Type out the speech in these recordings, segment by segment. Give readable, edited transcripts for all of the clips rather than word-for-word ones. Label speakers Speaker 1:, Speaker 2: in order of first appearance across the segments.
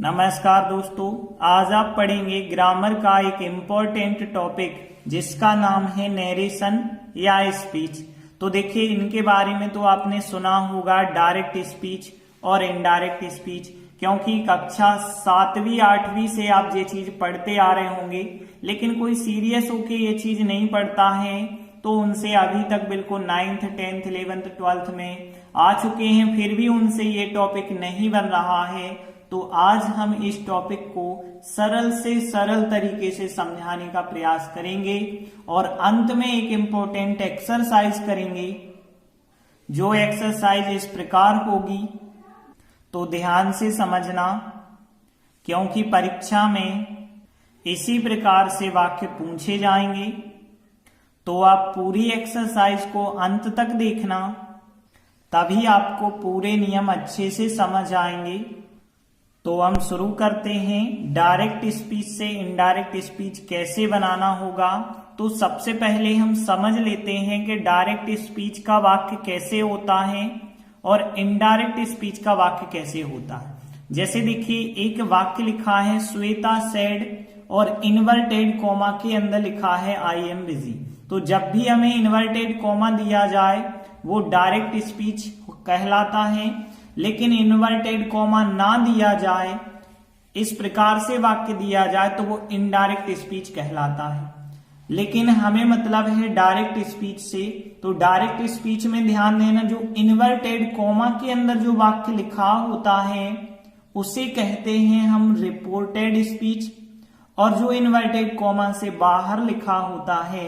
Speaker 1: नमस्कार दोस्तों, आज आप पढ़ेंगे ग्रामर का एक इम्पोर्टेंट टॉपिक जिसका नाम है नरेशन या स्पीच। तो देखिए, इनके बारे में तो आपने सुना होगा, डायरेक्ट स्पीच और इनडायरेक्ट स्पीच, क्योंकि कक्षा 7वीं 8वीं से आप ये चीज पढ़ते आ रहे होंगे, लेकिन कोई सीरियस होके ये चीज नहीं पढ़ता है तो उनसे अभी तक बिल्कुल 9th 10th 11th 12th में आ चुके हैं, फिर भी उनसे ये टॉपिक नहीं बन रहा है। तो आज हम इस टॉपिक को सरल से सरल तरीके से समझाने का प्रयास करेंगे और अंत में एक इम्पोर्टेंट एक्सरसाइज करेंगे। जो एक्सरसाइज इस प्रकार होगी, तो ध्यान से समझना, क्योंकि परीक्षा में इसी प्रकार से वाक्य पूछे जाएंगे। तो आप पूरी एक्सरसाइज को अंत तक देखना, तभी आपको पूरे नियम अच्छे से समझ आएंगे। तो हम शुरू करते हैं। डायरेक्ट स्पीच से इनडायरेक्ट स्पीच कैसे बनाना होगा, तो सबसे पहले हम समझ लेते हैं कि डायरेक्ट स्पीच का वाक्य कैसे होता है और इनडायरेक्ट स्पीच का वाक्य कैसे होता है। जैसे देखिए, एक वाक्य लिखा है श्वेता सेड और इन्वर्टेड कॉमा के अंदर लिखा है आई एम बिजी। तो जब भी हमें इन्वर्टेड कॉमा दिया जाए वो डायरेक्ट स्पीच कहलाता है, लेकिन इन्वर्टेड कॉमा ना दिया जाए, इस प्रकार से वाक्य दिया जाए, तो वो इनडायरेक्ट स्पीच कहलाता है। लेकिन हमें मतलब है डायरेक्ट स्पीच से, तो डायरेक्ट स्पीच में ध्यान देना, जो इन्वर्टेड कॉमा के अंदर जो वाक्य लिखा होता है उसे कहते हैं हम रिपोर्टेड स्पीच, और जो इन्वर्टेड कॉमा से बाहर लिखा होता है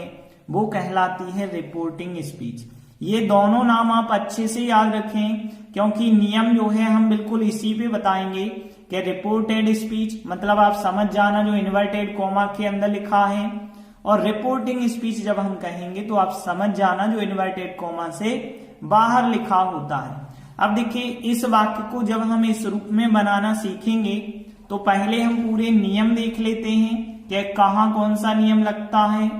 Speaker 1: वो कहलाती है रिपोर्टिंग स्पीच। ये दोनों नाम आप अच्छे से याद रखें, क्योंकि नियम जो है हम बिल्कुल इसी पे बताएंगे कि रिपोर्टेड स्पीच मतलब आप समझ जाना जो इन्वर्टेड कॉमा के अंदर लिखा है, और रिपोर्टिंग स्पीच जब हम कहेंगे तो आप समझ जाना जो इन्वर्टेड कॉमा से बाहर लिखा होता है। अब देखिए, इस वाक्य को जब हम इस रूप में बनाना सीखेंगे तो पहले हम पूरे नियम देख लेते हैं कि कहाँ कौन सा नियम लगता है।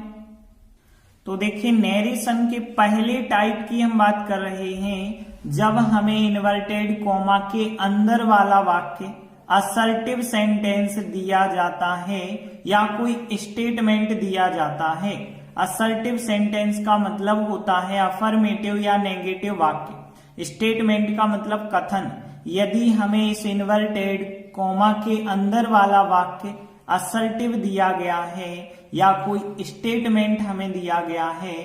Speaker 1: तो देखिए, नरेशन के पहले टाइप की हम बात कर रहे हैं, जब हमें इन्वर्टेड कॉमा के अंदर वाला वाक्य असर्टिव सेंटेंस दिया जाता है या कोई स्टेटमेंट दिया जाता है। असर्टिव सेंटेंस का मतलब होता है अफर्मेटिव या नेगेटिव वाक्य। स्टेटमेंट का मतलब कथन। यदि हमें इस इन्वर्टेड कॉमा के अंदर वाला वाक्य असर्टिव दिया गया है या कोई स्टेटमेंट हमें दिया गया है,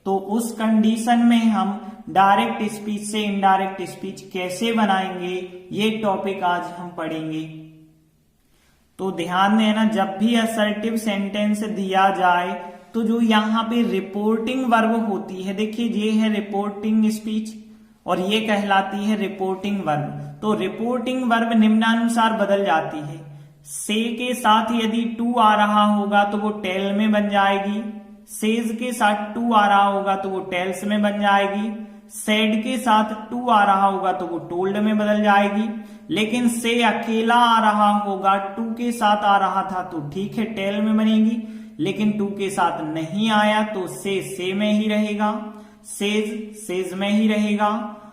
Speaker 1: तो उस कंडीशन में हम डायरेक्ट स्पीच से इनडायरेक्ट स्पीच कैसे बनाएंगे, ये टॉपिक आज हम पढ़ेंगे। तो ध्यान देना, जब भी असर्टिव सेंटेंस दिया जाए तो जो यहाँ पे रिपोर्टिंग वर्ब होती है, देखिए ये है रिपोर्टिंग स्पीच और ये कहलाती है रिपोर्टिंग वर्ब। तो रिपोर्टिंग वर्ब निम्नानुसार बदल जाती है। से के साथ यदि टू आ रहा होगा तो वो टेल में बन जाएगी, सेज के साथ टू आ रहा होगा तो वो टेल्स में बन जाएगी, सेड के साथ टू आ रहा होगा तो वो टोल्ड में बदल जाएगी। लेकिन से अकेला आ रहा होगा, टू के साथ आ रहा था तो ठीक है टेल में बनेगी, लेकिन टू के साथ नहीं आया तो से में ही रहेगा, सेज में ही रहेगा,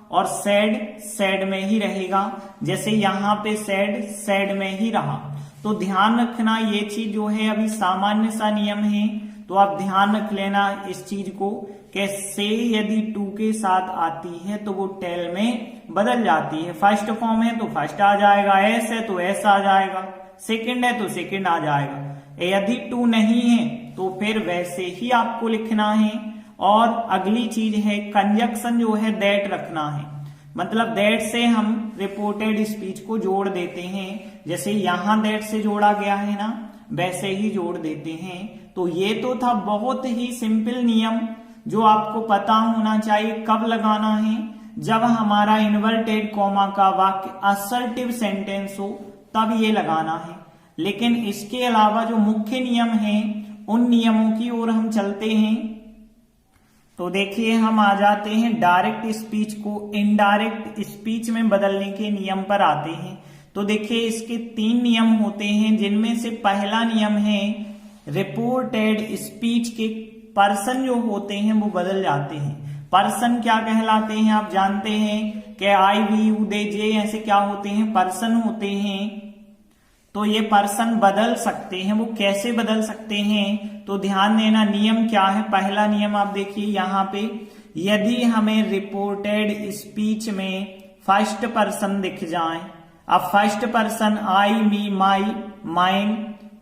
Speaker 1: और सैड में ही रहेगा। जैसे यहाँ पे सैड में ही रहा। तो ध्यान रखना, ये चीज जो है अभी सामान्य सा नियम है, तो आप ध्यान रख लेना इस चीज को कि से यदि टू के साथ आती है तो वो टेल में बदल जाती है। फर्स्ट फॉर्म है तो फर्स्ट आ जाएगा, एस है तो एस आ जाएगा, सेकंड है तो सेकंड आ जाएगा। यदि टू नहीं है तो फिर वैसे ही आपको लिखना है। और अगली चीज है कंजक्शन, जो है दैट रखना है। मतलब दैट से हम रिपोर्टेड स्पीच को जोड़ देते हैं, जैसे यहां दैट से जोड़ा गया है ना, वैसे ही जोड़ देते हैं। तो ये तो था बहुत ही सिंपल नियम जो आपको पता होना चाहिए। कब लगाना है? जब हमारा इन्वर्टेड कॉमा का वाक्य असर्टिव सेंटेंस हो, तब ये लगाना है। लेकिन इसके अलावा जो मुख्य नियम है, उन नियमों की ओर हम चलते हैं। तो देखिए, हम आ जाते हैं डायरेक्ट स्पीच को इनडायरेक्ट स्पीच में बदलने के नियम पर आते हैं। तो देखिए, इसके 3 नियम होते हैं, जिनमें से पहला नियम है रिपोर्टेड स्पीच के पर्सन जो होते हैं वो बदल जाते हैं। पर्सन क्या कहलाते हैं आप जानते हैं कि आई वी यू दे जे ऐसे क्या होते हैं, पर्सन होते हैं। तो ये पर्सन बदल सकते हैं। वो कैसे बदल सकते हैं तो ध्यान देना, नियम क्या है। पहला नियम आप देखिए यहाँ पे, यदि हमें रिपोर्टेड स्पीच में फर्स्ट पर्सन दिख जाए, अब first person I, me, my, mine,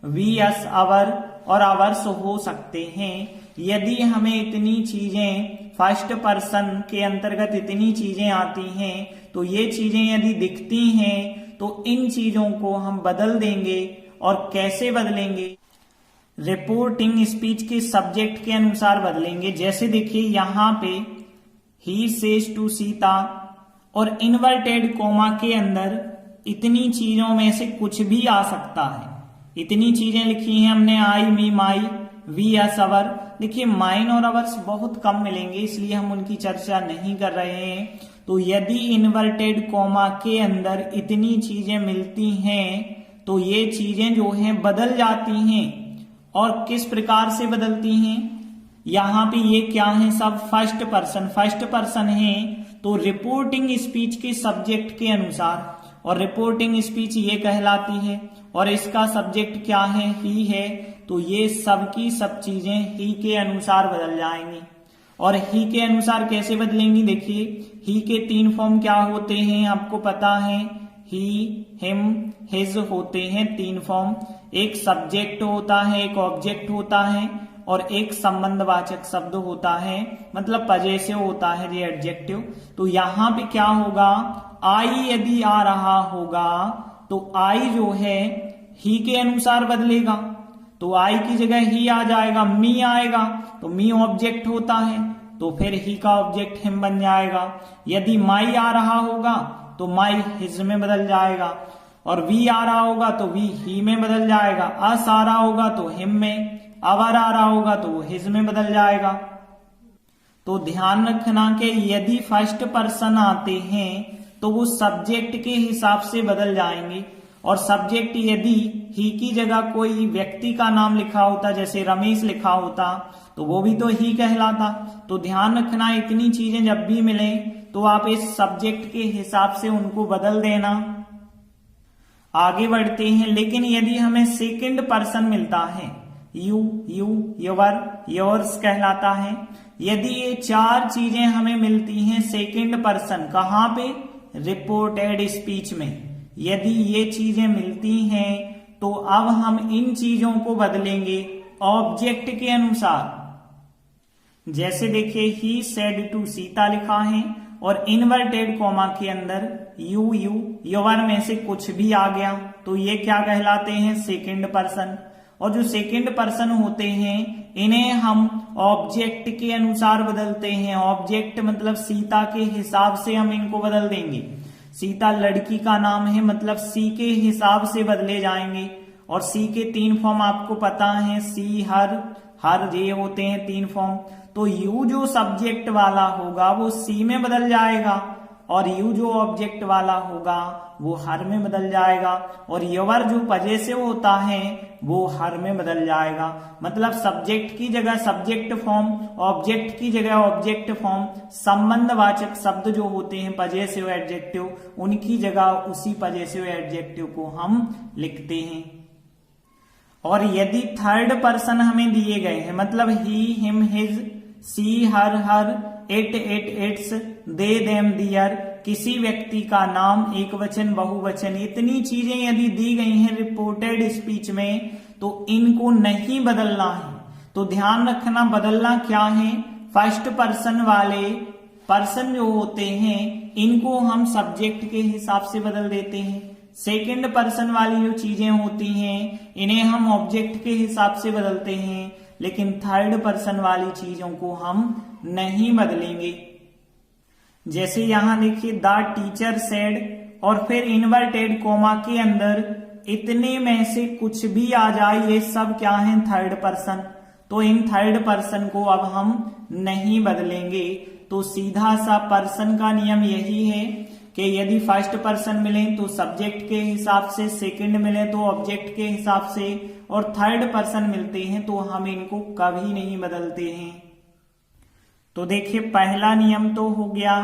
Speaker 1: we, us, our और अवर्स हो सकते हैं। यदि हमें इतनी चीजें फर्स्ट पर्सन के अंतर्गत इतनी चीजें आती हैं तो ये चीजें यदि दिखती हैं तो इन चीजों को हम बदल देंगे। और कैसे बदलेंगे? रिपोर्टिंग स्पीच के सब्जेक्ट के अनुसार बदलेंगे। जैसे देखिए यहाँ पे ही सेज टू सीता और इन्वर्टेड कोमा के अंदर इतनी चीजों में से कुछ भी आ सकता है। इतनी चीजें लिखी हैं हमने, आई, मी, माई, वी, अस, अवर। देखिए माइन और अवर्स बहुत कम मिलेंगे, इसलिए हम उनकी चर्चा नहीं कर रहे हैं। तो यदि इन्वर्टेड कोमा के अंदर इतनी चीजें मिलती हैं तो ये चीजें जो हैं बदल जाती हैं। और किस प्रकार से बदलती हैं? यहाँ पे ये क्या है, सब फर्स्ट पर्सन है। तो रिपोर्टिंग स्पीच के सब्जेक्ट के अनुसार, और रिपोर्टिंग स्पीच ये कहलाती है और इसका सब्जेक्ट क्या है, ही है। तो ये सब की सब चीजें ही के अनुसार बदल जाएंगी। और ही के अनुसार कैसे बदलेंगी? देखिए ही के 3 फॉर्म क्या होते हैं आपको पता है, ही, हिम, हिज होते हैं 3 फॉर्म। एक सब्जेक्ट होता है, एक ऑब्जेक्ट होता है और एक संबंधवाचक शब्द होता है, मतलब पजेसिव होता है, ये एडजेक्टिव। तो यहाँ पे क्या होगा, आई यदि आ रहा होगा तो आई जो है ही के अनुसार बदलेगा, तो आई की जगह ही आ जाएगा। मी आएगा तो मी ऑब्जेक्ट होता है, तो फिर ही का ऑब्जेक्ट हिम बन जाएगा। यदि माई आ रहा होगा तो माई हिज में बदल जाएगा, और वी आ रहा होगा तो वी ही में बदल जाएगा। अस आ रहा होगा तो हिम में, अवर आ रहा होगा तो वो हिज में बदल जाएगा। तो ध्यान रखना कि यदि फर्स्ट पर्सन आते हैं तो वो सब्जेक्ट के हिसाब से बदल जाएंगे। और सब्जेक्ट यदि ही की जगह कोई व्यक्ति का नाम लिखा होता, जैसे रमेश लिखा होता, तो वो भी तो ही कहलाता। तो ध्यान रखना, इतनी चीजें जब भी मिले तो आप इस सब्जेक्ट के हिसाब से उनको बदल देना। आगे बढ़ते हैं। लेकिन यदि हमें सेकंड पर्सन मिलता है, यू, योर, योर्स कहलाता है। यदि ये 4 चीजें हमें मिलती हैं सेकंड पर्सन, कहां पे? रिपोर्टेड स्पीच में। यदि ये चीजें मिलती हैं तो अब हम इन चीजों को बदलेंगे ऑब्जेक्ट के अनुसार। जैसे देखिए ही सेड टू सीता लिखा है और इन्वर्टेड कॉमा के अंदर यू, योर में से कुछ भी आ गया तो ये क्या कहलाते हैं? Second person. और जो सेकंड पर्सन होते हैं इन्हें हम ऑब्जेक्ट के अनुसार बदलते हैं। ऑब्जेक्ट मतलब सीता के हिसाब से हम इनको बदल देंगे। सीता लड़की का नाम है, मतलब सी के हिसाब से बदले जाएंगे। और सी के 3 फॉर्म आपको पता है, सी, हर, ये होते हैं 3 फॉर्म। तो यू जो सब्जेक्ट वाला होगा वो सी में बदल जाएगा, और यू जो ऑब्जेक्ट वाला होगा वो हर में बदल जाएगा, और योर जो पजेसिव होता है वो हर में बदल जाएगा। मतलब सब्जेक्ट की जगह सब्जेक्ट फॉर्म, ऑब्जेक्ट की जगह ऑब्जेक्ट फॉर्म, संबंधवाचक शब्द जो होते हैं पजेसिव एडजेक्टिव, उनकी जगह उसी पजेसिव एडजेक्टिव को हम लिखते हैं। और यदि थर्ड पर्सन हमें दिए गए हैं, मतलब he, him, his, she, her, it, its, they, them, their, किसी व्यक्ति का नाम, एक वचन, बहुवचन, इतनी चीजें यदि दी गई हैं रिपोर्टेड स्पीच में तो इनको नहीं बदलना है। तो ध्यान रखना, बदलना क्या है? फर्स्ट पर्सन वाले पर्सन जो होते हैं इनको हम सब्जेक्ट के हिसाब से बदल देते हैं। सेकंड पर्सन वाली जो चीजें होती हैं इन्हें हम ऑब्जेक्ट के हिसाब से बदलते हैं, लेकिन थर्ड पर्सन वाली चीजों को हम नहीं बदलेंगे। जैसे यहां देखिए द टीचर सेड और फिर इन्वर्टेड कोमा के अंदर इतने में से कुछ भी आ जाए, ये सब क्या है? Third person. तो इन थर्ड पर्सन को अब हम नहीं बदलेंगे। तो सीधा सा पर्सन का नियम यही है कि यदि फर्स्ट पर्सन मिले तो सब्जेक्ट के हिसाब से, सेकंड मिले तो ऑब्जेक्ट के हिसाब से, और थर्ड पर्सन मिलते हैं तो हम इनको कभी नहीं बदलते हैं। तो देखिए पहला नियम तो हो गया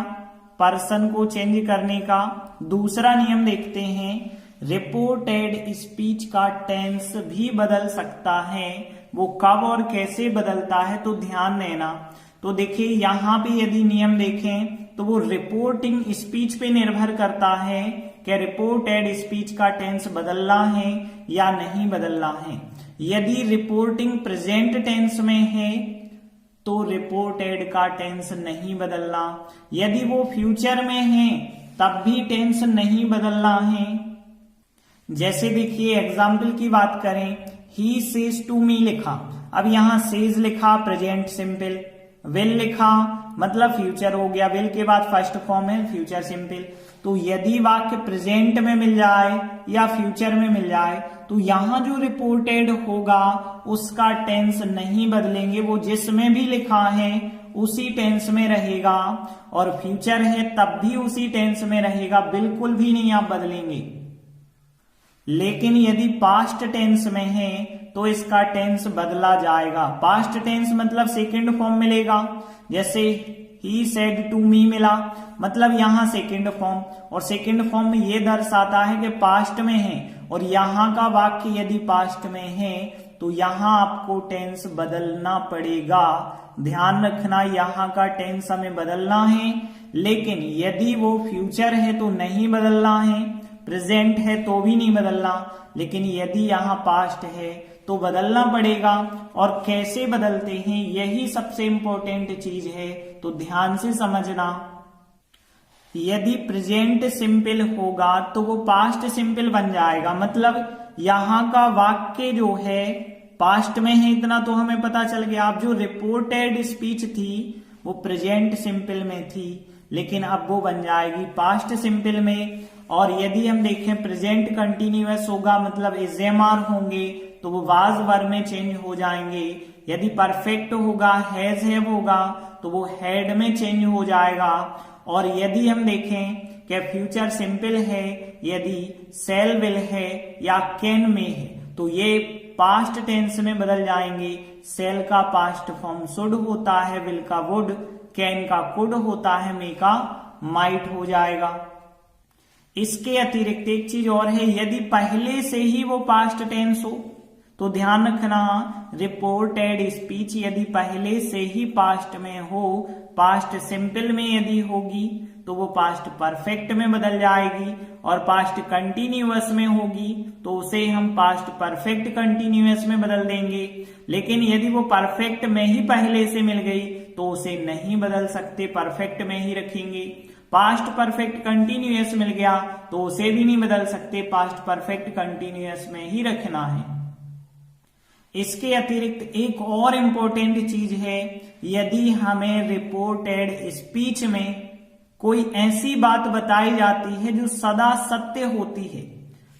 Speaker 1: पर्सन को चेंज करने का। दूसरा नियम देखते हैं, रिपोर्टेड स्पीच का टेंस भी बदल सकता है। वो कब और कैसे बदलता है तो ध्यान देना। तो देखिए यहाँ पे यदि नियम देखें तो वो रिपोर्टिंग स्पीच पे निर्भर करता है कि रिपोर्टेड स्पीच का टेंस बदलना है या नहीं बदलना है। यदि रिपोर्टिंग प्रेजेंट टेंस में है तो रिपोर्टेड का टेंस नहीं बदलना। यदि वो फ्यूचर में है तब भी टेंस नहीं बदलना है। जैसे देखिए एग्जाम्पल की बात करें, ही सेज टू मी लिखा, अब यहां सेज लिखा प्रेजेंट सिंपल, विल लिखा मतलब फ्यूचर हो गया, विल के बाद फर्स्ट फॉर्म है फ्यूचर सिंपल। तो यदि वाक्य प्रेजेंट में मिल जाए या फ्यूचर में मिल जाए तो यहां जो रिपोर्टेड होगा उसका टेंस नहीं बदलेंगे, वो जिसमें भी लिखा है उसी टेंस में रहेगा, और फ्यूचर है तब भी उसी टेंस में रहेगा, बिल्कुल भी नहीं आप बदलेंगे। लेकिन यदि पास्ट टेंस में है तो इसका टेंस बदला जाएगा। पास्ट टेंस मतलब सेकंड फॉर्म मिलेगा, जैसे ही सेड टू मी मिला मतलब यहां सेकंड फॉर्म, और सेकंड फॉर्म में यह दर्शाता है कि पास्ट में है, और यहां का वाक्य यदि पास्ट में है तो यहां आपको टेंस बदलना पड़ेगा। ध्यान रखना यहां का टेंस हमें बदलना है, लेकिन यदि वो फ्यूचर है तो नहीं बदलना है, प्रेजेंट है तो भी नहीं बदलना, लेकिन यदि यहां पास्ट है तो बदलना पड़ेगा। और कैसे बदलते हैं यही सबसे इंपॉर्टेंट चीज है, तो ध्यान से समझना। यदि प्रेजेंट सिंपल होगा तो वो पास्ट सिंपल बन जाएगा, मतलब यहां का वाक्य जो है पास्ट में है, इतना तो हमें पता चल गया। अब जो रिपोर्टेड स्पीच थी वो प्रेजेंट सिंपल में थी, लेकिन अब वो बन जाएगी पास्ट सिंपल में। और यदि हम देखें प्रेजेंट कंटिन्यूअस होगा मतलब एजेमार होंगे तो वो वाज वर्ब में चेंज हो जाएंगे। यदि परफेक्ट होगा हैज हैव होगा तो वो हैड में चेंज हो जाएगा। और यदि हम देखें कि फ्यूचर सिंपल है, यदि सेल विल है या कैन में है तो ये पास्ट टेंस में बदल जाएंगे। सेल का पास्ट फॉर्म शुड होता है, विल का वुड, कैन का कुड होता है, मे का माइट हो जाएगा। इसके अतिरिक्त एक चीज और है, यदि पहले से ही वो पास्ट टेंस हो तो ध्यान रखना रिपोर्टेड स्पीच यदि पहले से ही पास्ट में हो, पास्ट सिंपल में यदि होगी तो वो पास्ट परफेक्ट में बदल जाएगी, और पास्ट कंटिन्यूअस में होगी तो उसे हम पास्ट परफेक्ट कंटिन्यूअस में बदल देंगे। लेकिन यदि वो परफेक्ट में ही पहले से मिल गई तो उसे नहीं बदल सकते, परफेक्ट में ही रखेंगे। पास्ट परफेक्ट कंटिन्यूअस मिल गया तो उसे भी नहीं बदल सकते, पास्ट परफेक्ट कंटिन्यूअस में ही रखना है। इसके अतिरिक्त एक और इंपॉर्टेंट चीज है, यदि हमें रिपोर्टेड स्पीच में कोई ऐसी बात बताई जाती है जो सदा सत्य होती है,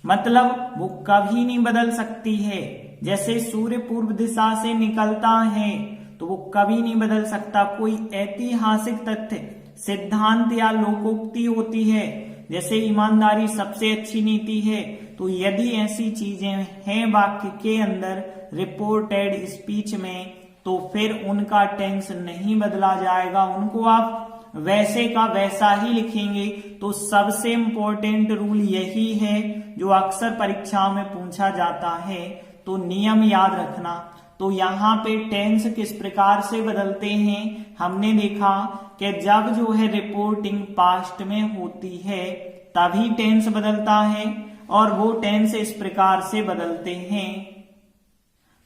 Speaker 1: मतलब वो कभी नहीं बदल सकती है, जैसे सूर्य पूर्व दिशा से निकलता है तो वो कभी नहीं बदल सकता। कोई ऐतिहासिक तथ्य, सिद्धांत या लोकोक्ति होती है, जैसे ईमानदारी सबसे अच्छी नीति है, तो यदि ऐसी चीजें हैं वाक्य के अंदर रिपोर्टेड स्पीच में तो फिर उनका टेंस नहीं बदला जाएगा, उनको आप वैसे का वैसा ही लिखेंगे। तो सबसे इंपॉर्टेंट रूल यही है जो अक्सर परीक्षाओं में पूछा जाता है, तो नियम याद रखना। तो यहाँ पे टेंस किस प्रकार से बदलते हैं हमने देखा कि जब जो है रिपोर्टिंग पास्ट में होती है तभी टेंस बदलता है, और वो टेंस इस प्रकार से बदलते हैं।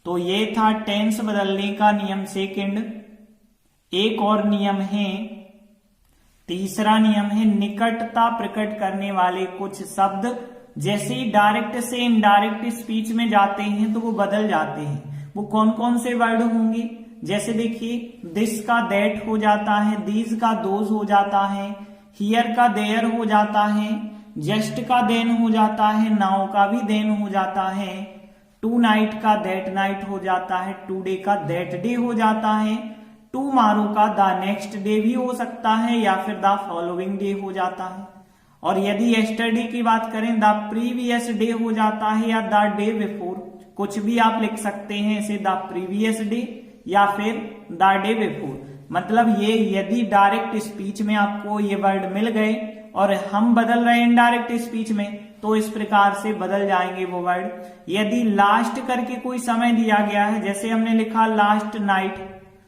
Speaker 1: तो ये था टेंस बदलने का नियम सेकंड। एक और नियम है, तीसरा नियम है निकटता प्रकट करने वाले कुछ शब्द जैसे डायरेक्ट से इनडायरेक्ट स्पीच में जाते हैं तो वो बदल जाते हैं। वो कौन कौन से वर्ड होंगे, जैसे देखिए दिस का दैट हो जाता है, दीज का दोज हो जाता है, हियर का देयर हो जाता है, जस्ट का देन हो जाता है, नाउ का भी देन हो जाता है, टू नाइट का दैट नाइट हो जाता है, टुडे का दैट डे हो जाता है, टुमारो का द नेक्स्ट डे भी हो सकता है या फिर द फॉलोइंग डे हो जाता है। और यदि यस्टरडे की बात करें द प्रीवियस डे हो जाता है या द डे बिफोर, कुछ भी आप लिख सकते हैं इसे द प्रीवियस डे या फिर द डे बिफोर। मतलब ये यदि डायरेक्ट स्पीच में आपको ये वर्ड मिल गए और हम बदल रहे हैं इनडायरेक्ट स्पीच में, तो इस प्रकार से बदल जाएंगे वो वर्ड। यदि लास्ट करके कोई समय दिया गया है, जैसे हमने लिखा लास्ट नाइट,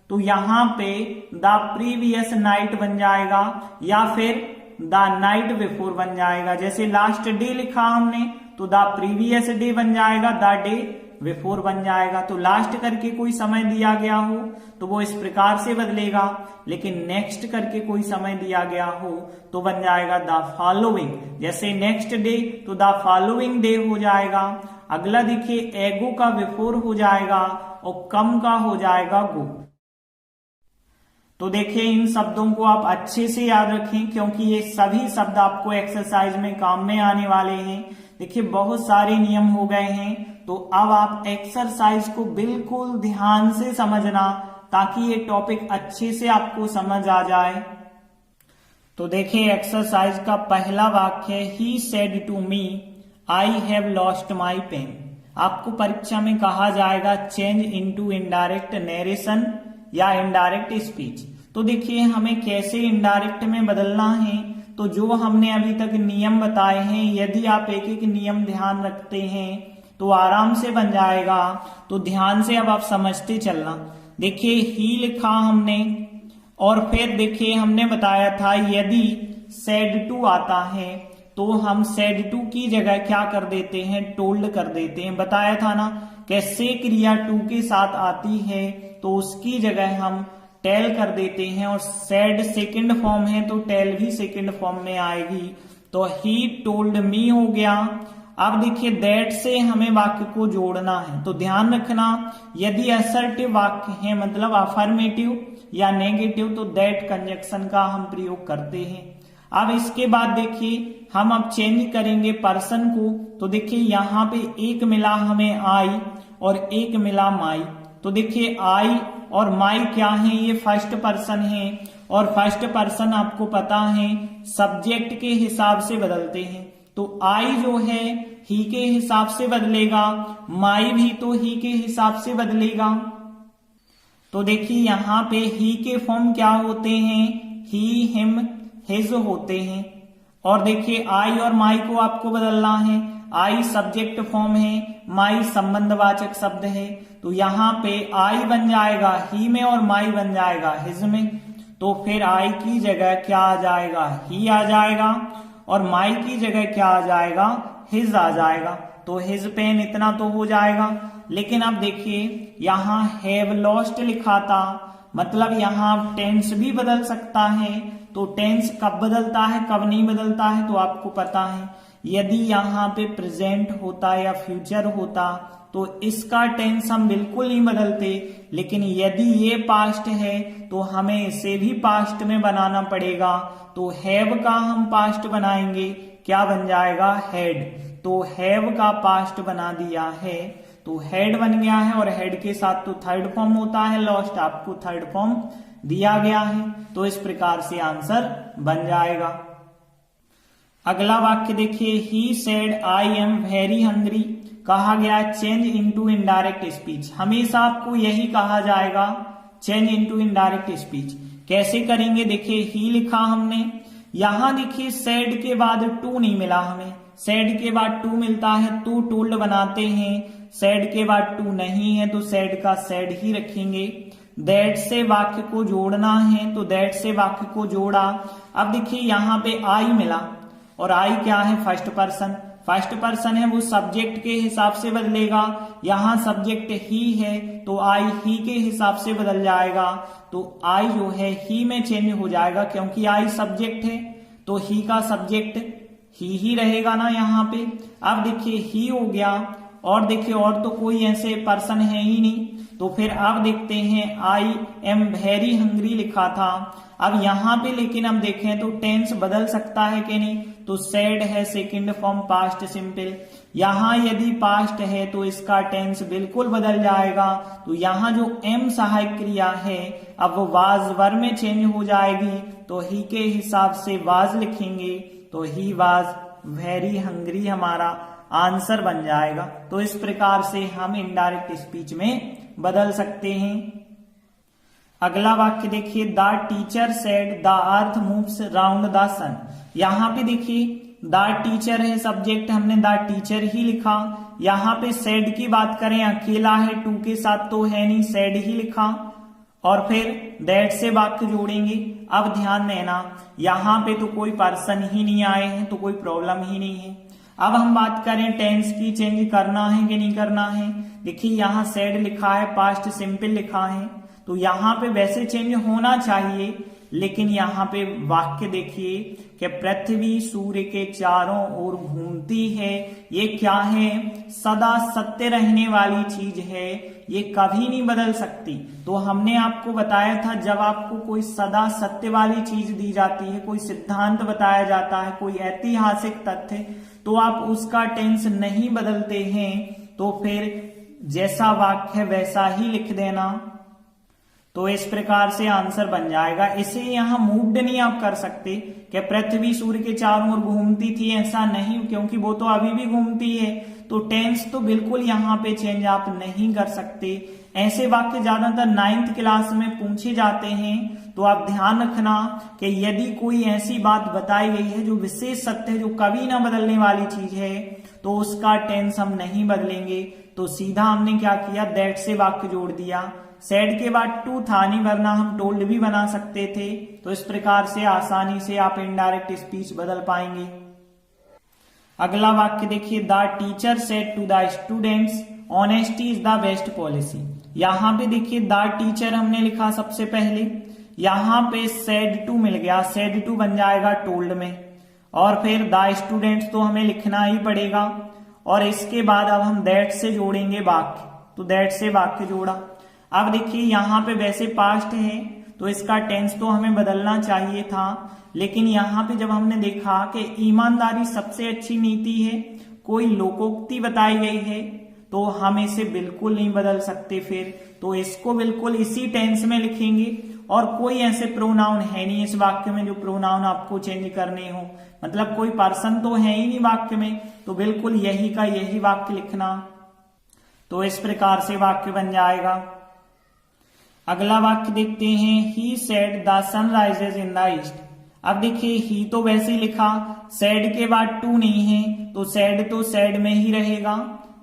Speaker 1: तो यहां पे द प्रीवियस नाइट बन जाएगा या फिर द नाइट बिफोर बन जाएगा। जैसे लास्ट डे लिखा हमने तो द प्रीवियस डे बन जाएगा, द डे बिफोर बन जाएगा। तो लास्ट करके कोई समय दिया गया हो तो वो इस प्रकार से बदलेगा, लेकिन नेक्स्ट करके कोई समय दिया गया हो तो बन जाएगा द फॉलोइंग। जैसे नेक्स्ट डे तो द फॉलोइंग डे हो जाएगा। अगला देखिए एगो का बिफोर हो जाएगा और कम का हो जाएगा गो। तो देखिए इन शब्दों को आप अच्छे से याद रखें, क्योंकि ये सभी शब्द आपको एक्सरसाइज में काम में आने वाले हैं। देखिए बहुत सारे नियम हो गए हैं, तो अब आप एक्सरसाइज को बिल्कुल ध्यान से समझना ताकि ये टॉपिक अच्छे से आपको समझ आ जाए। तो देखिए एक्सरसाइज का पहला वाक्य है, he said to me I have lost my pen. आपको परीक्षा में कहा जाएगा चेंज इनटू इनडायरेक्ट नरेशन या इनडायरेक्ट स्पीच। तो देखिए हमें कैसे इनडायरेक्ट में बदलना है, तो जो हमने अभी तक नियम बताए हैं, यदि आप एक एक नियम ध्यान रखते हैं तो आराम से बन जाएगा। तो ध्यान से अब आप समझते चलना। देखिए ही लिखा हमने और फिर देखिए हमने बताया था यदि सेड टू आता है तो हम सेड टू की जगह क्या कर देते हैं, टोल्ड कर देते हैं। बताया था ना कैसे क्रिया टू के साथ आती है तो उसकी जगह हम टेल कर देते हैं, और सेड सेकंड फॉर्म है तो टेल भी सेकंड फॉर्म में आएगी। तो ही टोल्ड मी हो गया। अब देखिए दैट से हमें वाक्य को जोड़ना है, तो ध्यान रखना यदि असर्टिव वाक्य है मतलब अफर्मेटिव या नेगेटिव तो दैट कंजक्शन का हम प्रयोग करते हैं। अब इसके बाद देखिए हम अब चेंज करेंगे पर्सन को। तो देखिए यहाँ पे एक मिला हमें आई और एक मिला माई। तो देखिए आई और माई क्या है, ये फर्स्ट पर्सन है, और फर्स्ट पर्सन आपको पता है सब्जेक्ट के हिसाब से बदलते हैं। तो आई जो है ही के हिसाब से बदलेगा, माई भी तो ही के हिसाब से बदलेगा। तो देखिए यहाँ पे ही के फॉर्म क्या होते हैं, ही हिम हिज होते हैं। और देखिए आई और माई को आपको बदलना है। आई सब्जेक्ट फॉर्म है, माई संबंधवाचक शब्द है, तो यहाँ पे आई बन जाएगा ही में और माई बन जाएगा हिज में। तो फिर आई की जगह क्या आ जाएगा, ही आ जाएगा, और माई की जगह क्या आ जाएगा, हिज आ जाएगा। तो हिज पेन इतना तो हो जाएगा। लेकिन अब देखिए यहाँ हैव लॉस्ट लिखा था, मतलब यहाँ टेंस भी बदल सकता है। तो टेंस कब बदलता है कब नहीं बदलता है तो आपको पता है। यदि यहाँ पे प्रेजेंट होता या फ्यूचर होता तो इसका टेंस हम बिल्कुल नहीं बदलते, लेकिन यदि ये पास्ट है तो हमें इसे भी पास्ट में बनाना पड़ेगा। तो हैव का हम पास्ट बनाएंगे, क्या बन जाएगा, हैड। तो हैव का पास्ट बना दिया है तो हैड बन गया है, और हैड के साथ तो थर्ड फॉर्म होता है, लॉस्ट आपको थर्ड फॉर्म दिया गया है। तो इस प्रकार से आंसर बन जाएगा। अगला वाक्य देखिए, he said I am very hungry. कहा गया चेंज इनटू इनडायरेक्ट स्पीच। हमेशा आपको यही कहा जाएगा चेंज इनटू इनडायरेक्ट स्पीच। कैसे करेंगे, देखिए ही लिखा हमने, यहां देखिए सेड के बाद टू नहीं मिला हमें, सेड के बाद टू मिलता है तो टोल्ड बनाते हैं। सेड के बाद टू नहीं है तो सेड का सेड ही रखेंगे। दैट से वाक्य को जोड़ना है तो दैट से वाक्य को जोड़ा। अब देखिए यहाँ पे आई मिला, और आई क्या है, फर्स्ट पर्सन। फर्स्ट पर्सन है वो सब्जेक्ट के हिसाब से बदलेगा। यहाँ सब्जेक्ट ही है तो आई ही के हिसाब से बदल जाएगा। तो आई जो है ही में चेंज हो जाएगा, क्योंकि आई सब्जेक्ट है तो ही का सब्जेक्ट ही रहेगा ना यहाँ पे। अब देखिए ही हो गया, और देखिए और तो कोई ऐसे पर्सन है ही नहीं। तो फिर अब देखते हैं आई एम वेरी हंग्री लिखा था। अब यहाँ पे लेकिन अब देखें तो टेंस बदल सकता है कि नहीं, तो सेड है सेकंड फॉर्म पास्ट सिंपल। यहाँ यदि पास्ट है तो इसका टेंस बिल्कुल बदल जाएगा। तो यहाँ जो एम सहायक क्रिया है अब वो वाज वर में चेंज हो जाएगी, तो ही के हिसाब से वाज लिखेंगे। तो ही वाज वेरी हंग्री हमारा आंसर बन जाएगा। तो इस प्रकार से हम इनडायरेक्ट स्पीच में बदल सकते हैं। अगला वाक्य देखिए, the teacher said the earth moves round the sun. यहाँ पे देखिए द टीचर है सब्जेक्ट, हमने द टीचर ही लिखा। यहाँ पे सेड की बात करें, अकेला है, टू के साथ तो है नहीं, सेड ही लिखा। और फिर दैट से वाक्य जोड़ेंगे। अब ध्यान देना, यहाँ पे तो कोई पर्सन ही नहीं आए हैं, तो कोई प्रॉब्लम ही नहीं है। अब हम बात करें टेंस की, चेंज करना है कि नहीं करना है। देखिए यहाँ सेड लिखा है, पास्ट सिंपल लिखा है, तो यहाँ पे वैसे चेंज होना चाहिए, लेकिन यहाँ पे वाक्य देखिए कि पृथ्वी सूर्य के चारों ओर घूमती है। ये क्या है? सदा सत्य रहने वाली चीज है, ये कभी नहीं बदल सकती। तो हमने आपको बताया था, जब आपको कोई सदा सत्य वाली चीज दी जाती है, कोई सिद्धांत बताया जाता है, कोई ऐतिहासिक तथ्य, तो आप उसका टेंस नहीं बदलते हैं, तो फिर जैसा वाक्य है वैसा ही लिख देना। तो इस प्रकार से आंसर बन जाएगा। इसे यहाँ मूव्ड नहीं आप कर सकते कि पृथ्वी सूर्य के चारों ओर घूमती थी, ऐसा नहीं, क्योंकि वो तो अभी भी घूमती है। तो टेंस तो बिल्कुल यहाँ पे चेंज आप नहीं कर सकते। ऐसे वाक्य ज्यादातर 9th क्लास में पूछे जाते हैं, तो आप ध्यान रखना कि यदि कोई ऐसी बात बताई गई है जो विशेष सत्य है, जो कभी ना बदलने वाली चीज है, तो उसका टेंस हम नहीं बदलेंगे। तो सीधा हमने क्या किया, दैट से वाक्य जोड़ दिया। सेड के बाद टू था नहीं, वरना हम टोल्ड भी बना सकते थे। तो इस प्रकार से आसानी से आप इनडायरेक्ट स्पीच बदल पाएंगे। अगला वाक्य देखिए, the teacher said to the students honesty is the best policy. यहाँ पे देखिए द टीचर हमने लिखा सबसे पहले, यहाँ पे सेड टू मिल गया, सेड टू बन जाएगा टोल्ड में, और फिर द स्टूडेंट्स तो हमें लिखना ही पड़ेगा। और इसके बाद अब हम दैट से जोड़ेंगे वाक्य, तो दैट से वाक्य जोड़ा। अब देखिए यहाँ पे वैसे पास्ट है, तो इसका टेंस तो हमें बदलना चाहिए था, लेकिन यहाँ पे जब हमने देखा कि ईमानदारी सबसे अच्छी नीति है, कोई लोकोक्ति बताई गई है, तो हम इसे बिल्कुल नहीं बदल सकते। फिर तो इसको बिल्कुल इसी टेंस में लिखेंगे, और कोई ऐसे प्रोनाउन है नहीं इस वाक्य में जो प्रोनाउन आपको चेंज करने हो, मतलब कोई पर्सन तो है ही नहीं वाक्य में, तो बिल्कुल यही का यही वाक्य लिखना। तो इस प्रकार से वाक्य बन जाएगा। अगला वाक्य देखते हैं, he said the sun rises in the east. अब देखिए ही तो वैसे ही लिखा, सेड के बाद टू नहीं है, तो सेड में ही रहेगा।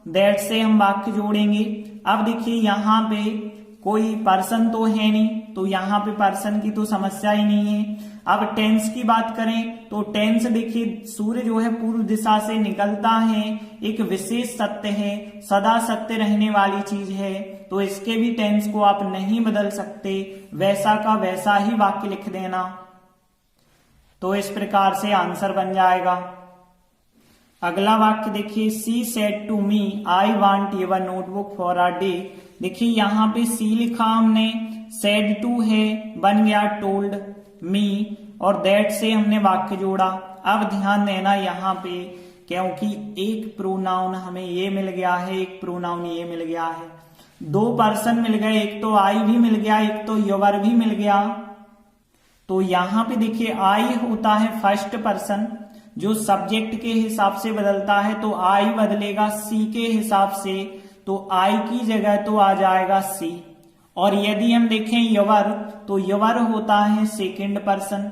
Speaker 1: दैट से हम वाक्य जोड़ेंगे। अब देखिए यहाँ पे कोई पर्सन तो है नहीं, तो यहाँ पे पर्सन की तो समस्या ही नहीं है। अब टेंस की बात करें, तो टेंस देखिए सूर्य जो है पूर्व दिशा से निकलता है, एक विशेष सत्य है, सदा सत्य रहने वाली चीज है, तो इसके भी टेंस को आप नहीं बदल सकते, वैसा का वैसा ही वाक्य लिख देना। तो इस प्रकार से आंसर बन जाएगा। अगला वाक्य देखिए, she said to me I want your notebook for a day. देखिए यहाँ पे सी लिखा हमने, सेड टू है, बन गया टोल्ड मी, और दैट से हमने वाक्य जोड़ा। अब ध्यान देना यहाँ पे, क्योंकि एक प्रोनाउन हमें ये मिल गया है, एक प्रोनाउन ये मिल गया है, दो पर्सन मिल गए, एक तो आई भी मिल गया, एक तो योर भी मिल गया। तो यहाँ पे देखिए आई होता है फर्स्ट पर्सन, जो सब्जेक्ट के हिसाब से बदलता है, तो आई बदलेगा सी के हिसाब से, तो आई की जगह तो आ जाएगा सी। और यदि हम देखें योर, तो योर होता है सेकंड पर्सन,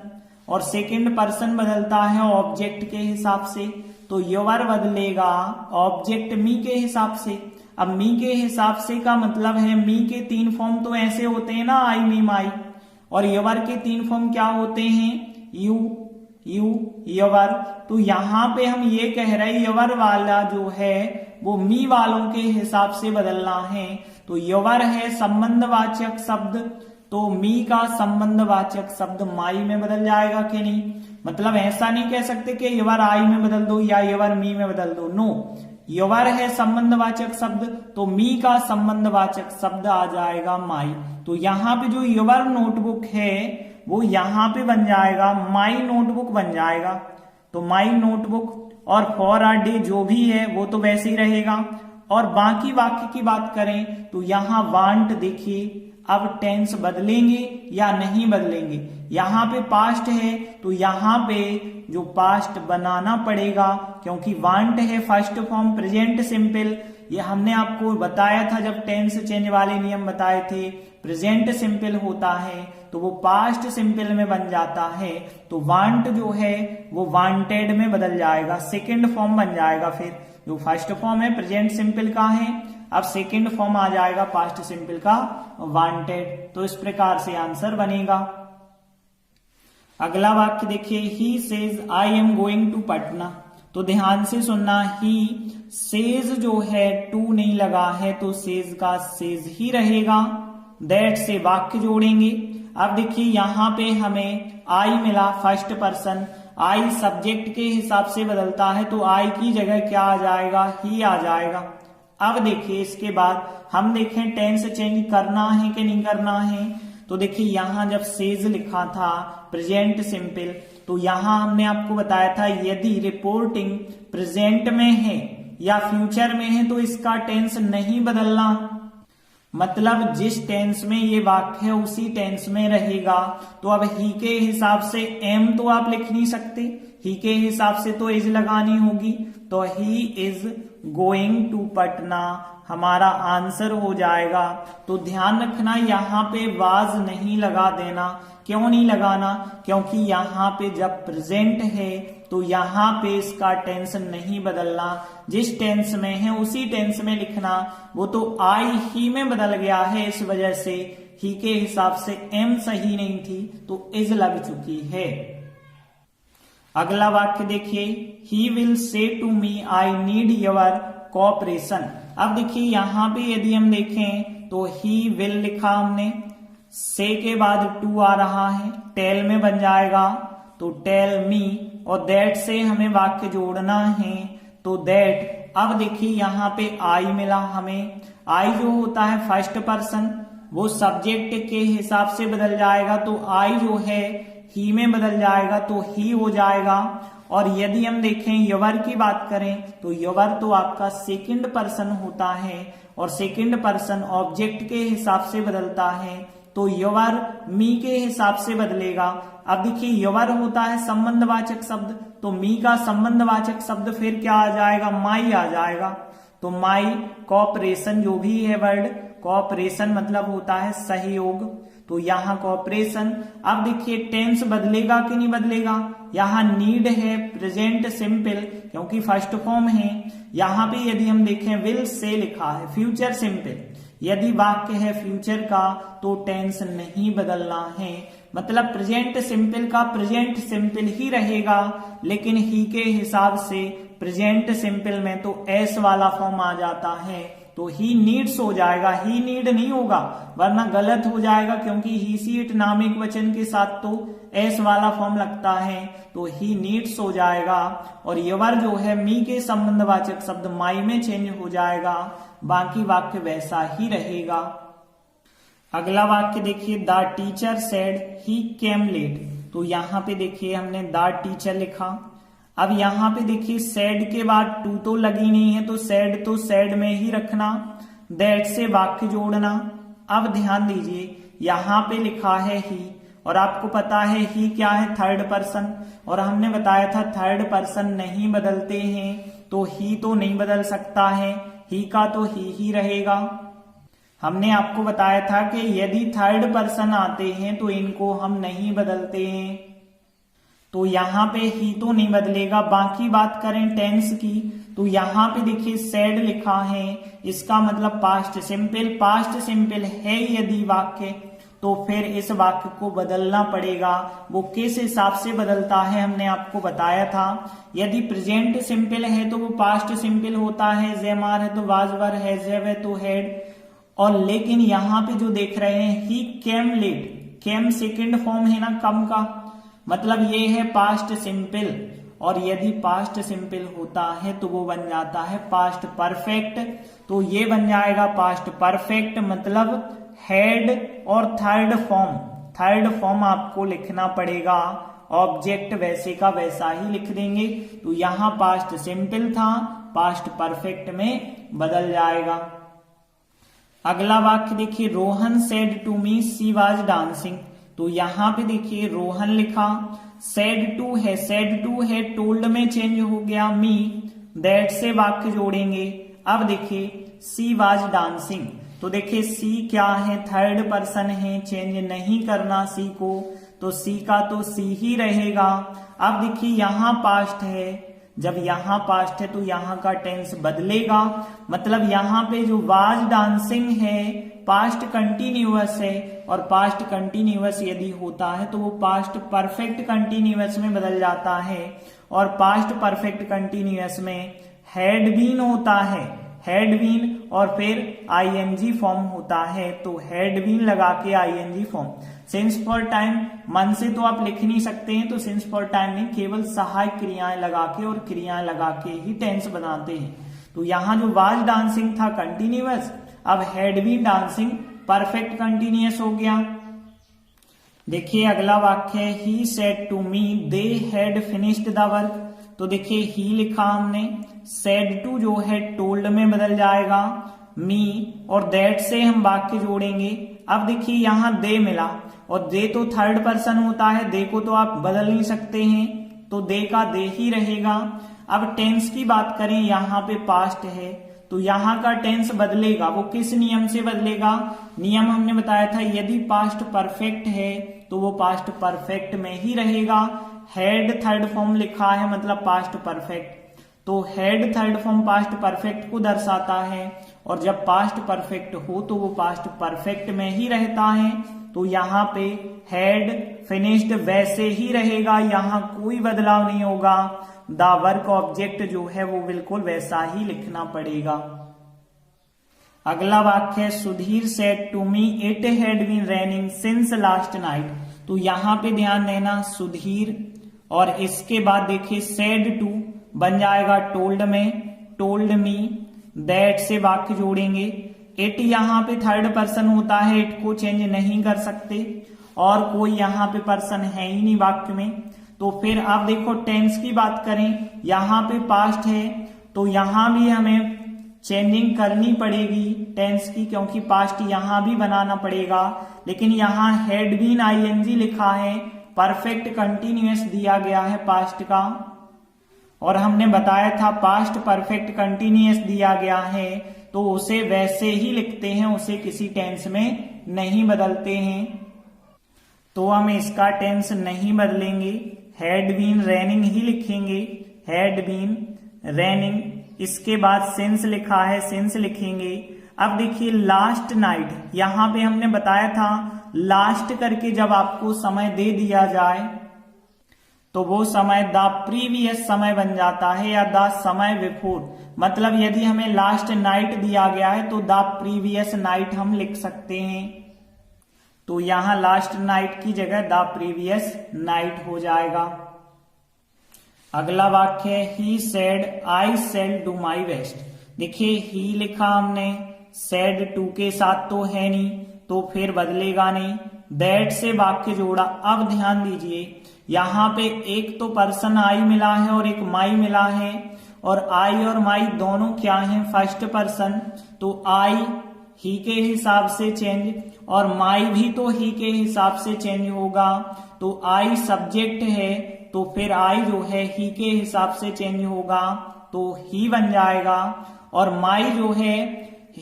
Speaker 1: और सेकंड पर्सन बदलता है ऑब्जेक्ट के हिसाब से, तो योर बदलेगा ऑब्जेक्ट मी के हिसाब से। अब मी के हिसाब से का मतलब है, मी के 3 फॉर्म तो ऐसे होते हैं ना, आई मी माई, और योर के 3 फॉर्म क्या होते हैं, यू योर। तो यहाँ पे हम ये कह रहे हैं योर वाला जो है वो मी वालों के हिसाब से बदलना है। तो योर है संबंधवाचक शब्द, तो मी का संबंधवाचक शब्द माई में बदल जाएगा कि नहीं। मतलब ऐसा नहीं कह सकते कि योर आई में बदल दो या योर मी में बदल दो, नो, योर है संबंधवाचक शब्द, तो मी का संबंधवाचक शब्द आ जाएगा माई। तो यहाँ पे जो योर नोटबुक है वो यहाँ पे बन जाएगा माई नोटबुक बन जाएगा। तो माई नोटबुक, और फॉर अ डे जो भी है वो तो वैसे ही रहेगा। और बाकी वाक्य की बात करें तो यहाँ वांट देखिए, अब टेंस बदलेंगे या नहीं बदलेंगे। यहाँ पे पास्ट है, तो यहाँ पे जो पास्ट बनाना पड़ेगा, क्योंकि वांट है फर्स्ट फॉर्म प्रेजेंट सिंपल, ये हमने आपको बताया था जब टेंस चेंज वाले नियम बताए थे। प्रेजेंट सिंपल होता है तो वो पास्ट सिंपल में बन जाता है, तो वांट जो है वो वांटेड में बदल जाएगा, सेकंड फॉर्म बन जाएगा। फिर जो फर्स्ट फॉर्म है प्रेजेंट सिंपल का है, अब सेकंड फॉर्म आ जाएगा पास्ट सिंपल का वांटेड। तो इस प्रकार से आंसर बनेगा। अगला वाक्य देखिए, he says I am going to Patna. तो ध्यान से सुनना, ही सेज जो है टू नहीं लगा है तो सेज का सेज ही रहेगा। दैट से वाक्य जोड़ेंगे। अब देखिए यहां पे हमें आई मिला फर्स्ट पर्सन, आई सब्जेक्ट के हिसाब से बदलता है तो आई की जगह क्या आ जाएगा, ही आ जाएगा। अब देखिए इसके बाद हम देखें टेंस चेंज करना है कि नहीं करना है। तो देखिए यहां जब सेज लिखा था प्रेजेंट सिंपल, तो यहां हमने आपको बताया था यदि रिपोर्टिंग प्रेजेंट में है या फ्यूचर में है तो इसका टेंस नहीं बदलना, मतलब जिस टेंस में ये वाक्य है उसी टेंस में रहेगा। तो अब ही के हिसाब से एम तो आप लिख नहीं सकते, ही के हिसाब से तो इज लगानी होगी, तो he is going to Patna हमारा आंसर हो जाएगा। तो ध्यान रखना यहाँ पे वाज नहीं लगा देना। क्यों नहीं लगाना, क्योंकि यहाँ पे जब प्रेजेंट है तो यहाँ पे इसका टेंस नहीं बदलना, जिस टेंस में है उसी टेंस में लिखना। वो तो आई ही में बदल गया है, इस वजह से ही के हिसाब से एम सही नहीं थी तो इज लग चुकी है। अगला वाक्य देखिए, he will say to me I need your cooperation. अब देखिए यहां पे यदि हम देखें तो ही विल लिखा हमने, से के बाद टू आ रहा है, टेल में बन जाएगा तो टेल मी, और दैट से हमें वाक्य जोड़ना है तो दैट। अब देखिए यहां पे आई मिला हमें, आई जो होता है फर्स्ट पर्सन वो सब्जेक्ट के हिसाब से बदल जाएगा तो आई जो है ही में बदल जाएगा तो ही हो जाएगा। और यदि हम देखें योवर की बात करें तो योवर तो आपका सेकंड पर्सन होता है और सेकंड पर्सन ऑब्जेक्ट के हिसाब से बदलता है तो योवर मी के हिसाब से बदलेगा। अब देखिए योवर होता है संबंधवाचक शब्द, तो मी का संबंधवाचक शब्द फिर क्या आ जाएगा, माई आ जाएगा। तो माई कोऑपरेशन जो भी है वर्ड, कोऑपरेशन मतलब होता है सहयोग, तो यहाँ कोऑपरेशन। अब देखिए टेंस बदलेगा कि नहीं बदलेगा, यहाँ नीड है प्रेजेंट सिंपल क्योंकि फर्स्ट फॉर्म है। यहाँ पे यदि हम देखें विल से लिखा है फ्यूचर सिंपल, यदि वाक्य है फ्यूचर का तो टेंस नहीं बदलना है, मतलब प्रेजेंट सिंपल का प्रेजेंट सिंपल ही रहेगा, लेकिन ही के हिसाब से प्रेजेंट सिंपल में तो एस वाला फॉर्म आ जाता है तो ही नीड्स हो जाएगा, ही नीड नहीं होगा वरना गलत हो जाएगा, क्योंकि ही सीट नाम एक वचन के साथ तो एस वाला फॉर्म लगता है तो ही नीड्स हो जाएगा। और योवर जो है मी के संबंधवाचक शब्द माई में चेंज हो जाएगा, बाकी वाक्य वैसा ही रहेगा। अगला वाक्य देखिए, the teacher said he came late. तो यहाँ पे देखिए हमने द टीचर लिखा, अब यहाँ पे देखिए सैड के बाद टू तो लगी नहीं है तो सैड तो सैड में ही रखना, दैट से वाक्य जोड़ना। अब ध्यान दीजिए यहाँ पे लिखा है ही, और आपको पता है ही क्या है, थर्ड पर्सन, और हमने बताया था थर्ड पर्सन नहीं बदलते हैं तो ही तो नहीं बदल सकता है, ही का तो ही रहेगा। हमने आपको बताया था कि यदि थर्ड पर्सन आते हैं तो इनको हम नहीं बदलते हैं, तो यहाँ पे ही तो नहीं बदलेगा। बाकी बात करें टेंस की तो यहाँ पे देखिए सेड लिखा है, इसका मतलब पास्ट सिंपल, पास्ट सिंपल है यदि वाक्य तो फिर इस वाक्य को बदलना पड़ेगा। वो किस हिसाब से बदलता है हमने आपको बताया था, यदि प्रेजेंट सिंपल है तो वो पास्ट सिंपल होता है, जेमार है तो वाज वर, हैव है तो हैड, और लेकिन यहाँ पे जो देख रहे हैं he came late, came second form है ना कम का, मतलब ये है पास्ट सिंपल, और यदि पास्ट सिंपल होता है तो वो बन जाता है पास्ट परफेक्ट, तो ये बन जाएगा पास्ट परफेक्ट, मतलब हेड और थर्ड फॉर्म आपको लिखना पड़ेगा, ऑब्जेक्ट वैसे का वैसा ही लिख देंगे। तो यहाँ पास्ट सिंपल था, पास्ट परफेक्ट में बदल जाएगा। अगला वाक्य देखिए, Rohan said to me she was dancing. तो यहाँ पे देखिए रोहन लिखा, सेड टू है टोल्ड में चेंज हो गया मी, दैट से वाक्य जोड़ेंगे। अब देखिए सी वाज डांसिंग, तो देखिए सी क्या है, थर्ड पर्सन है, चेंज नहीं करना सी को, तो सी का तो सी ही रहेगा। अब देखिए यहां पास्ट है, जब यहां पास्ट है तो यहां का टेंस बदलेगा, मतलब यहां पे जो वाज डांसिंग है पास्ट कंटिन्यूअस है, और पास्ट कंटिन्यूअस यदि होता है तो वो पास्ट परफेक्ट कंटिन्यूअस में बदल जाता है, और पास्ट परफेक्ट कंटिन्यूअस में हैड बीन होता है, हैड बीन और फिर आईएनजी फॉर्म होता है, तो हैड बीन लगा के I N G form. Since for time मन से तो आप लिख नहीं सकते हैं, तो सिंस फॉर टाइम में केवल सहायक क्रियाएं लगा के और क्रियाएं लगा के ही टेंस बनाते हैं। तो यहां जो वाज डांसिंग था कंटिन्यूअस, अब had been dancing perfect continuous हो गया। देखिए अगला वाक्य है he said to me they had finished the work, तो देखिए ही लिखा हमने, सेड टू जो है टोल्ड में बदल जाएगा, मी और दैट से हम वाक्य जोड़ेंगे। अब देखिए यहां दे मिला, और दे तो थर्ड पर्सन होता है, दे को तो आप बदल नहीं सकते हैं, तो दे का दे ही रहेगा। अब टेंस की बात करें, यहां पे पास्ट है तो यहां का टेंस बदलेगा, वो किस नियम से बदलेगा, नियम हमने बताया था यदि पास्ट परफेक्ट है तो वो पास्ट परफेक्ट में ही रहेगा। हैड थर्ड फॉर्म लिखा है मतलब पास्ट परफेक्ट, तो had third form past perfect को दर्शाता है, और जब पास्ट परफेक्ट हो तो वो पास्ट परफेक्ट में ही रहता है, तो यहाँ पे हैड फिनिश्ड वैसे ही रहेगा, यहाँ कोई बदलाव नहीं होगा। द वर्क ऑब्जेक्ट जो है वो बिल्कुल वैसा ही लिखना पड़ेगा। अगला वाक्य है Sudhir said to me it had been raining since last night, तो यहाँ पे ध्यान देना सुधीर, और इसके बाद देखिए सेड टू बन जाएगा टोल्ड में, टोल्ड मी, दैट से वाक्य जोड़ेंगे। इट यहाँ पे थर्ड पर्सन होता है, इट को चेंज नहीं कर सकते, और कोई यहाँ पे पर्सन है ही नहीं वाक्य में, तो फिर आप देखो टेंस की बात करें, यहाँ पे पास्ट है तो यहाँ भी हमें चेंजिंग करनी पड़ेगी टेंस की, क्योंकि पास्ट यहाँ भी बनाना पड़ेगा, लेकिन यहाँ हैड बीन आईएनजी लिखा है, परफेक्ट कंटिन्यूअस दिया गया है पास्ट का, और हमने बताया था पास्ट परफेक्ट कंटिन्यूअस दिया गया है तो उसे वैसे ही लिखते हैं, उसे किसी टेंस में नहीं बदलते हैं, तो हम इसका टेंस नहीं बदलेंगे, हैड बीन रेनिंग ही लिखेंगे, हैड बीन रेनिंग। इसके बाद सिंस लिखा है, सिंस लिखेंगे। अब देखिए लास्ट नाइट, यहां पे हमने बताया था लास्ट करके जब आपको समय दे दिया जाए तो वो समय द प्रीवियस समय बन जाता है, या द समय बिफोर, मतलब यदि हमें लास्ट नाइट दिया गया है तो द प्रीवियस नाइट हम लिख सकते हैं, तो यहां लास्ट नाइट की जगह द प्रीवियस नाइट हो जाएगा। अगला वाक्य है he said I shall do my best, देखिए ही लिखा हमने, सेड टू के साथ तो है नहीं तो फिर बदलेगा नहीं, दैट से वाक्य जोड़ा। अब ध्यान दीजिए यहाँ पे एक तो पर्सन आई मिला है और एक माई मिला है, और आई और माई दोनों क्या हैं, फर्स्ट पर्सन, तो आई ही के हिसाब से चेंज, और माई भी तो ही के हिसाब से चेंज होगा, तो आई सब्जेक्ट है तो फिर आई जो है ही के हिसाब से चेंज होगा, तो ही बन जाएगा, और माई जो है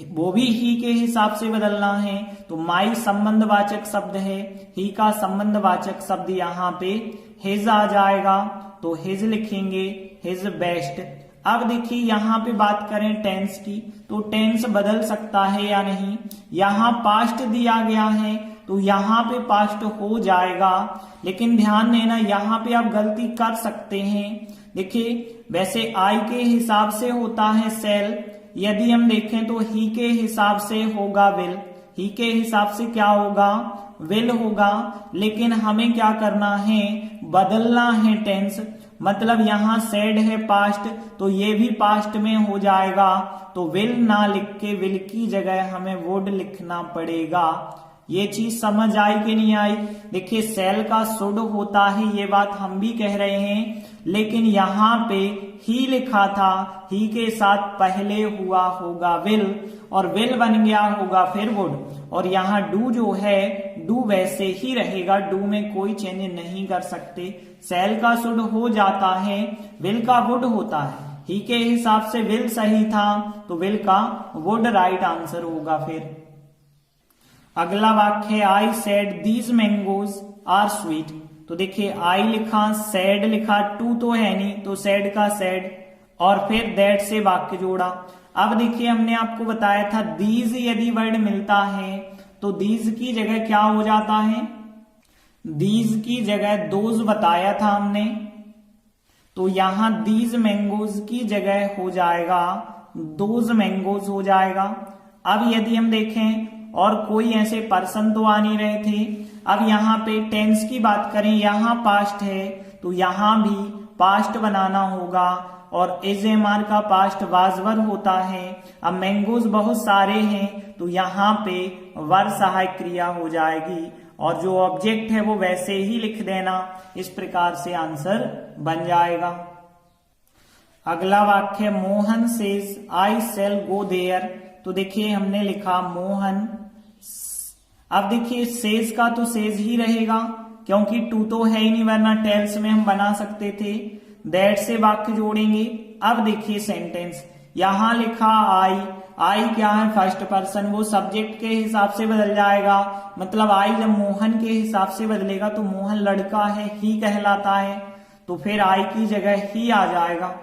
Speaker 1: वो भी ही के हिसाब से बदलना है, तो माई संबंधवाचक शब्द है, ही का संबंधवाचक शब्द यहाँ पे हिज आ जाएगा, तो हिज लिखेंगे, हिज बेस्ट। अब देखिए यहाँ पे बात करें टेंस की, तो टेंस बदल सकता है या नहीं, यहाँ पास्ट दिया गया है तो यहाँ पे पास्ट हो जाएगा, लेकिन ध्यान देना यहाँ पे आप गलती कर सकते हैं। देखिए वैसे आई के हिसाब से होता है सेल, यदि हम देखें तो ही के हिसाब से होगा विल, ही के हिसाब से क्या होगा, विल होगा, लेकिन हमें क्या करना है, बदलना है टेंस, मतलब यहाँ सेड है पास्ट तो ये भी पास्ट में हो जाएगा, तो विल ना लिख के विल की जगह हमें वुड लिखना पड़ेगा। ये चीज समझ आई कि नहीं आई? देखिए सेल का शुड होता है, ये बात हम भी कह रहे हैं, लेकिन यहाँ पे ही लिखा था, ही के साथ पहले हुआ होगा विल, और विल बन गया होगा फिर वुड, और यहाँ डू जो है डू वैसे ही रहेगा, डू में कोई चेंज नहीं कर सकते। सेल का शुड हो जाता है, विल का वुड होता है, ही के हिसाब से विल सही था, तो विल का वुड राइट आंसर होगा। फिर अगला वाक्य है I said these mangoes are sweet. तो देखिए आई लिखा, सेड लिखा, टू तो है नहीं तो सेड का सेड, और फिर दैट से वाक्य जोड़ा। अब देखिए हमने आपको बताया था दीज यदि वर्ड मिलता है तो दीज की जगह क्या हो जाता है, दीज की जगह दोज बताया था हमने, तो यहां दीज मैंगोज की जगह हो जाएगा दोज मैंगोज हो जाएगा। अब यदि हम देखें और कोई ऐसे पर्सन तो आ नहीं रहे थे, अब यहाँ पे टेंस की बात करें, यहां पास्ट है तो यहां भी पास्ट बनाना होगा, और एजेमार का पास्ट वाजवर होता है। अब मैंगोज बहुत सारे हैं तो यहाँ पे वर सहायक क्रिया हो जाएगी, और जो ऑब्जेक्ट है वो वैसे ही लिख देना, इस प्रकार से आंसर बन जाएगा। अगला वाक्य Mohan says I shall go there. तो देखिए हमने लिखा मोहन, अब देखिए सेज का तो सेज ही रहेगा क्योंकि टू तो है ही नहीं, वरना टेल्स में हम बना सकते थे। दैट से वाक्य जोड़ेंगे। अब देखिए सेंटेंस, यहां लिखा आई क्या है फर्स्ट पर्सन, वो सब्जेक्ट के हिसाब से बदल जाएगा, मतलब आई जब मोहन के हिसाब से बदलेगा तो मोहन लड़का है, ही कहलाता है, तो फिर आई की जगह ही आ जाएगा।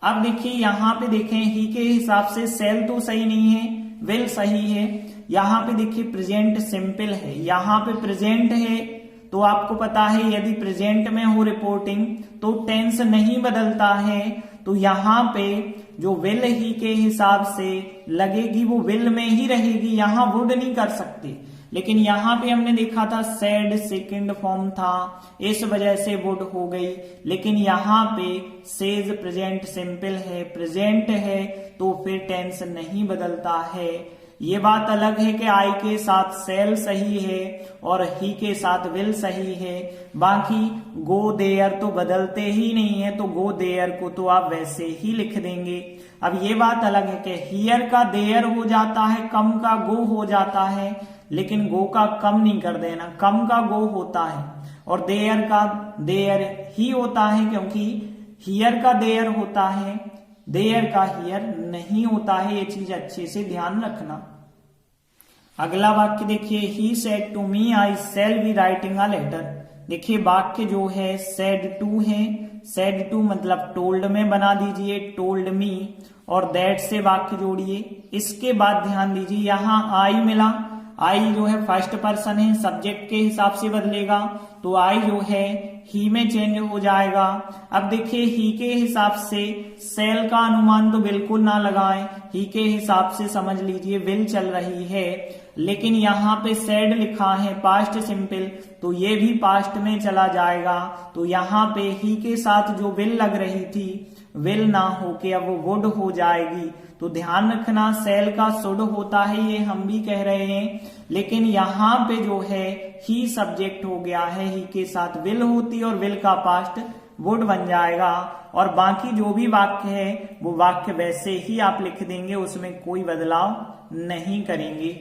Speaker 1: अब देखिए यहाँ पे देखें ही के हिसाब से सेल तो सही नहीं है, विल सही है। यहाँ पे देखिए प्रेजेंट सिंपल है, यहाँ पे प्रेजेंट है, तो आपको पता है यदि प्रेजेंट में हो रिपोर्टिंग तो टेंस नहीं बदलता है, तो यहाँ पे जो विल ही के हिसाब से लगेगी वो विल में ही रहेगी, यहाँ वुड नहीं कर सकते। लेकिन यहाँ पे हमने देखा था सेड सेकंड फॉर्म था, इस वजह से वुड हो गई, लेकिन यहाँ पे सेज प्रेजेंट सिंपल है, प्रेजेंट है, तो फिर टेंस नहीं बदलता है। ये बात अलग है कि आई के साथ सेल सही है और ही के साथ विल सही है, बाकी गो देयर तो बदलते ही नहीं है, तो गो देयर को तो आप वैसे ही लिख देंगे। अब ये बात अलग है कि हियर का देयर हो जाता है, कम का गो हो जाता है, लेकिन गो का कम नहीं कर देना, कम का गो होता है, और देयर का देयर ही होता है, क्योंकि हियर का देयर होता है, देयर का हियर नहीं होता है। ये चीज अच्छे से ध्यान रखना। अगला वाक्य देखिए, he said to me I shall be writing a letter. देखिए वाक्य जो है सेड टू है, सेड टू मतलब टोल्ड में बना दीजिए, टोल्ड मी, और दैट से वाक्य जोड़िए। इसके बाद ध्यान दीजिए यहाँ आई मिला, आई जो है फर्स्ट पर्सन है, सब्जेक्ट के हिसाब से बदलेगा, तो आई जो है ही में चेंज हो जाएगा। अब देखिए ही के हिसाब से सेल का अनुमान तो बिल्कुल ना लगाएं, ही के हिसाब से समझ लीजिए विल चल रही है, लेकिन यहाँ पे सेड लिखा है पास्ट सिंपल, तो ये भी पास्ट में चला जाएगा, तो यहाँ पे ही के साथ जो विल लग रही थी विल ना होके अब वो वुड हो जाएगी। तो ध्यान रखना सेल का शुड होता है, ये हम भी कह रहे हैं, लेकिन यहाँ पे जो है ही सब्जेक्ट हो गया है, ही के साथ विल होती और विल का पास्ट वुड बन जाएगा, और बाकी जो भी वाक्य है वो वाक्य वैसे ही आप लिख देंगे, उसमें कोई बदलाव नहीं करेंगे।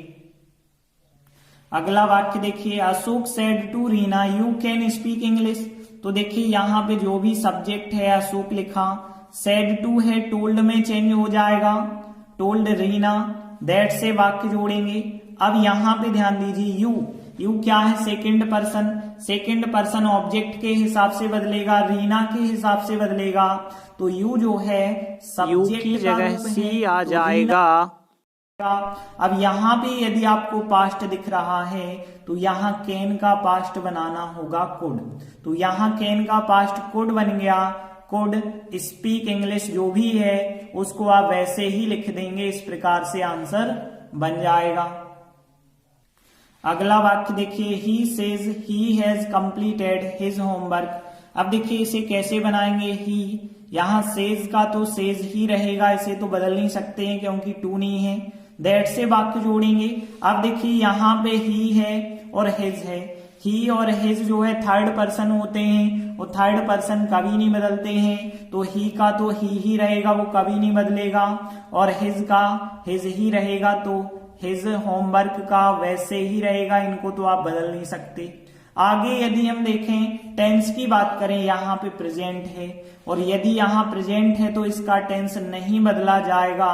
Speaker 1: अगला वाक्य देखिए, Ashok said to Reena you can speak English. तो देखिए यहाँ पे जो भी सब्जेक्ट है अशोक लिखा, सेड टू है, टोल्ड में चेंज हो जाएगा, टोल्ड रीना, दैट से वाक्य जोड़ेंगे। अब यहाँ पे ध्यान दीजिए यू क्या है second person, second person object के हिसाब से बदलेगा, रीना के हिसाब से बदलेगा, तो यू जो है सब्जेक्ट की जगह सी आ जाएगा। अब यहाँ पे यदि आपको पास्ट दिख रहा है तो यहाँ कैन का पास्ट बनाना होगा कुड, तो यहाँ कैन का पास्ट कुड बन गया, कुड स्पीक इंग्लिश जो भी है उसको आप वैसे ही लिख देंगे, इस प्रकार से आंसर बन जाएगा। अगला वाक्य देखिए, he says he has completed his homework. अब देखिए इसे कैसे बनाएंगे, ही यहाँ सेज का तो सेज ही रहेगा, इसे तो बदल नहीं सकते हैं क्योंकि टू नहीं है, दैट से वाक्य जोड़ेंगे। अब देखिए यहाँ पे ही है और हिज है, ही और हिज जो है थर्ड पर्सन होते हैं, वो थर्ड पर्सन कभी नहीं बदलते हैं, तो ही का तो ही रहेगा, वो कभी नहीं बदलेगा, और हिज का हिज ही रहेगा, तो हिज होमवर्क का वैसे ही रहेगा, इनको तो आप बदल नहीं सकते। आगे यदि हम देखें टेंस की बात करें, यहाँ पे प्रेजेंट है और यदि यहाँ प्रेजेंट है तो इसका टेंस नहीं बदला जाएगा,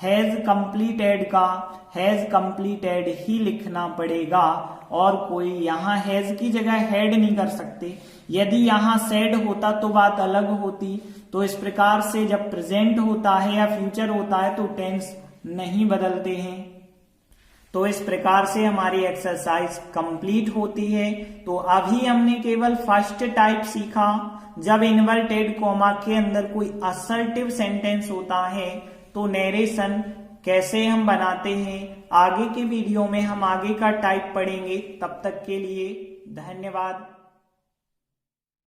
Speaker 1: हैज कंप्लीटेड का हैज कंप्लीटेड ही लिखना पड़ेगा और कोई यहाँ हैज की जगह हैड नहीं कर सकते। यदि यहाँ सेड होता तो बात अलग होती। तो इस प्रकार से जब प्रेजेंट होता है या फ्यूचर होता है तो टेंस नहीं बदलते हैं। तो इस प्रकार से हमारी एक्सरसाइज कंप्लीट होती है। तो अभी हमने केवल फर्स्ट टाइप सीखा, जब इन्वर्टेड कॉमा के अंदर कोई असर्टिव सेंटेंस होता है तो नरेशन कैसे हम बनाते हैं। आगे के वीडियो में हम आगे का टाइप पढ़ेंगे। तब तक के लिए धन्यवाद।